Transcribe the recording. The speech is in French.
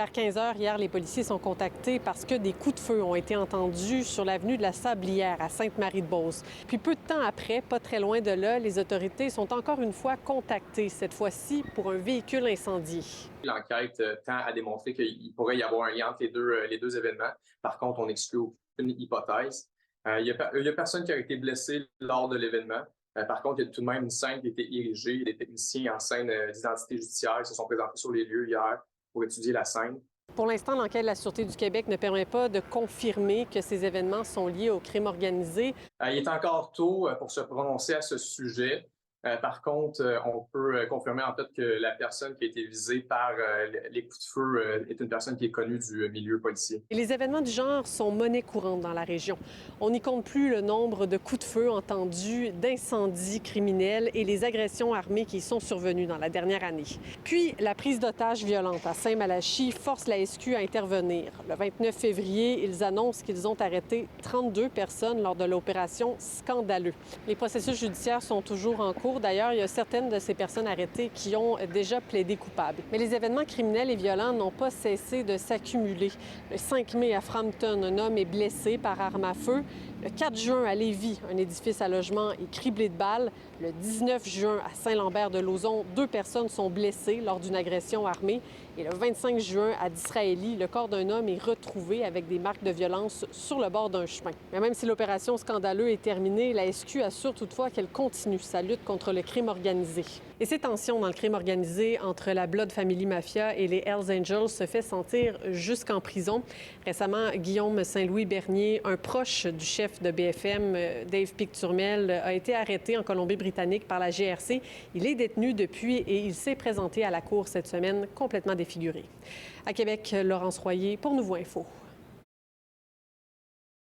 Vers 15 heures hier, les policiers sont contactés parce que des coups de feu ont été entendus sur l'avenue de la Sablière à Sainte-Marie-de-Beauce. Puis peu de temps après, pas très loin de là, les autorités sont encore une fois contactées, cette fois-ci pour un véhicule incendié. L'enquête tend à démontrer qu'il pourrait y avoir un lien entre les deux événements. Par contre, on n'exclut aucune hypothèse. Il y a personne qui a été blessé lors de l'événement. Par contre, il y a tout de même une scène qui a été érigée. Les techniciens en scène d'identité judiciaire se sont présentés sur les lieux hier pour étudier la scène. Pour l'instant, l'enquête de la Sûreté du Québec ne permet pas de confirmer que ces événements sont liés au crime organisé. Il est encore tôt pour se prononcer à ce sujet. Par contre, on peut confirmer en fait que la personne qui a été visée par les coups de feu est une personne qui est connue du milieu policier. Et les événements du genre sont monnaie courante dans la région. On n'y compte plus le nombre de coups de feu entendus, d'incendies criminels et les agressions armées qui sont survenues dans la dernière année. Puis, la prise d'otages violente à Saint-Malachie force la SQ à intervenir. Le 29 février, ils annoncent qu'ils ont arrêté 32 personnes lors de l'opération Scandaleux. Les processus judiciaires sont toujours en cours. D'ailleurs, il y a certaines de ces personnes arrêtées qui ont déjà plaidé coupables. Mais les événements criminels et violents n'ont pas cessé de s'accumuler. Le 5 mai, à Frampton, un homme est blessé par arme à feu. Le 4 juin, à Lévis, un édifice à logement est criblé de balles. Le 19 juin, à Saint-Lambert-de-Lauzon, 2 personnes sont blessées lors d'une agression armée. Et le 25 juin, à Disraeli, le corps d'un homme est retrouvé avec des marques de violence sur le bord d'un chemin. Mais même si l'opération Scandaleux est terminée, la SQ assure toutefois qu'elle continue sa lutte contre le crime organisé. Et ces tensions dans le crime organisé entre la Blood Family Mafia et les Hells Angels se fait sentir jusqu'en prison. Récemment, Guillaume Saint-Louis-Bernier, un proche du chef de BFM, Dave Picturmel, a été arrêté en Colombie-Britannique par la GRC. Il est détenu depuis et il s'est présenté à la cour cette semaine complètement défiguré. À Québec, Laurence Royer pour Nouveau Info.